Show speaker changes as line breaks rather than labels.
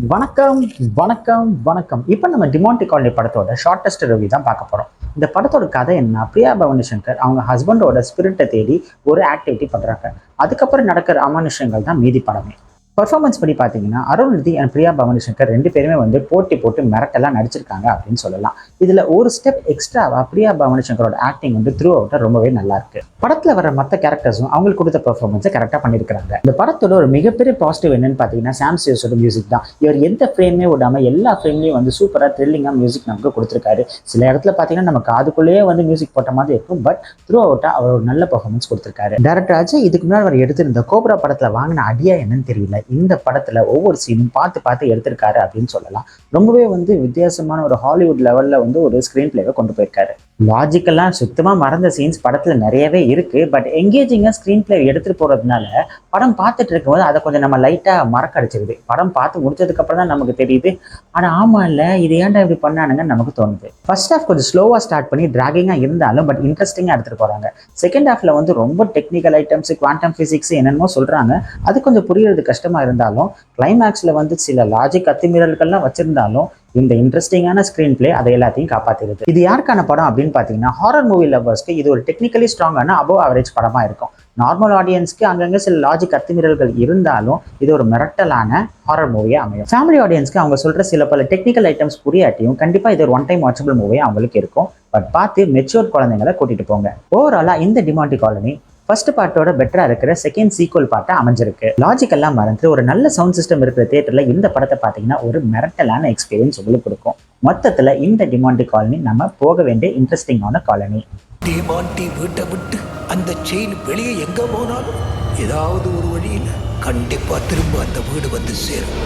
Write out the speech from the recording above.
வணக்கம் வணக்கம் வணக்கம். இப்போ நம்ம டிமாண்டி காலனி படத்தோட ஷார்ட்டஸ்ட் ரிவ்யூ தான் பார்க்க போறோம். இந்த படத்தோட கதை என்ன, பிரியா பவானி சங்கர் அவங்க ஹஸ்பண்டோட ஸ்பிரிட்டை தேடி ஒரு ஆக்டிவிட்டி பண்றாங்க. அதுக்கப்புறம் நடக்கிற அமானுஷங்கள் தான் மீதி படமே. பெர்ஃபார்மன்ஸ் படி பார்த்தீங்கன்னா அருள்நிதி அண்ட் பிரியா பவானி சங்கர் ரெண்டு பேருமே போட்டி போட்டு மிரட்டெல்லாம் நடிச்சிருக்காங்க அப்படின்னு சொல்லலாம். இதுல ஒரு ஸ்டெப் எக்ஸ்ட்ராவா பிரியா பவானி சங்கரோட ஆக்டிங் த்ரூ அவுட்டா ரொம்பவே நல்லா இருக்கு. படத்துல வர மற்ற கேரக்டர்ஸும் அவங்களுக்கு கொடுத்த பெர்ஃபார்மன்ஸை கரெக்டா பண்ணிருக்காங்க. இந்த படத்தோட ஒரு மிகப்பெரிய பாசிட்டிவ் என்னன்னு பாத்தீங்கன்னா சாம் சியோஸோட மியூசிக் தான். இவர் எந்த ஃப்ரேமே விடாம எல்லா ஃப்ரேம்லயும் சூப்பரா த்ரில்லிங்கா மியூசிக் நமக்கு கொடுத்துருக்காரு. சில இடத்துல பாத்தீங்கன்னா நம்ம காதுக்குள்ளேயே மியூசிக் போட்ட மாதிரி இருக்கும். பட் த்ரூ அவுட்டா அவர் ஒரு நல்ல பெர்ஃபார்மன்ஸ் கொடுத்திருக்காரு. டைரக்டர் அஜய் இதுக்கு முன்னாடி அவர் எடுத்திருந்த கோப்ரா படத்துல வாங்கின அடியா என்னன்னு தெரியல, இந்த படத்துல ஒவ்வொரு சீனும் பார்த்து பார்த்து எடுத்திருக்காரு அப்படின்னு சொல்லலாம். ரொம்பவே வித்தியாசமான ஒரு ஹாலிவுட் லெவல்ல ஒரு ஸ்கிரீன் பிளேவை கொண்டு போயிருக்காரு. லாஜிக்கெல்லாம் சுத்தமா மறந்த சீன்ஸ் படத்துல நிறையவே இருக்கு. பட் எங்கேஜிங்கா ஸ்கிரீன் பிளே எடுத்துட்டு போறதுனால படம் பார்த்துட்டு இருக்கும்போது அதை கொஞ்சம் நம்ம லைட்டா மறக்கடிச்சிருது. படம் பார்த்து முடிச்சதுக்கு அப்புறம் தான் நமக்கு தெரியுது, ஆனா ஆமா இல்ல இது ஏன்டா இப்படி பண்ணானுங்கன்னு நமக்கு தோணுது. ஃபர்ஸ்ட் ஹாஃப் கொஞ்சம் ஸ்லோவா ஸ்டார்ட் பண்ணி டிராகிங்கா இருந்தாலும் பட் இன்ட்ரெஸ்டிங்கா எடுத்துட்டு போறாங்க. செகண்ட் ஹாஃப்ல ரொம்ப டெக்னிக்கல் ஐட்டம்ஸ், குவாண்டம் பிசிக்ஸ் என்னென்னமோ சொல்றாங்க. அது கொஞ்சம் புரியறது கஷ்டமா இருந்தாலும் கிளைமேக்ஸ்ல சில லாஜிக் அத்துமீறல்கள்லாம் வச்சிருந்தாலும் இந்த இன்ட்ரெஸ்டிங்கான ஸ்கிரீன் பிளே அதை எல்லாத்தையும் காப்பாத்திருது. இது யாருக்கான படம் அப்படின்னு பாத்தீங்கன்னா ஹாரர் மூவி லவர்ஸ்க்கு இது ஒரு டெக்னிக்கலி ஸ்ட்ராங்கான அபோவ் ஆவரேஜ் படமா இருக்கும். நார்மல் ஆடியன்ஸ்க்கு அங்கங்க சில லாஜிக் அத்துமீறல்கள் இருந்தாலும் இது ஒரு மிரட்டலான ஹாரர் மூவியா அமையும். ஃபேமிலி ஆடியன்ஸ்க்கு அவங்க சொல்ற சில பல டெக்னிக்கல் ஐட்டம்ஸ் புரியாட்டியும் கண்டிப்பா இது ஒரு ஒன் டைம் வாட்சபிள் மூவியா அவங்களுக்கு இருக்கும். பட் பார்த்து மெச்சூர் குழந்தைங்களை கூட்டிட்டு போங்க. ஓவராலா இந்த டிமாண்டி காலனி ஃபர்ஸ்ட் பார்ட்டோட பெட்டரா இருக்கிற செகண்ட் சீக்வல் பார்ட்டா அமைஞ்சிருக்கு. லாஜிக் எல்லாம் மறந்து ஒரு நல்ல சவுண்ட் சிஸ்டம் இருக்கிற தியேட்டர்ல இந்த படத்தை பார்த்தீங்கன்னா ஒரு மிரட்டலான எக்ஸ்பீரியன்ஸ் உங்களுக்கு கொடுக்கும். மொத்தத்துல இந்த டிமாண்டி காலனி நம்ம போக வேண்டிய இன்ட்ரெஸ்டிங்கான காலனி.
டிமாண்டி வீட்டை விட்டு அந்த செயின் வெளியே எங்க போனாலும் ஏதாவது ஒரு வழியில் கண்டிப்பா திரும்ப அந்த வீடு சேரும்.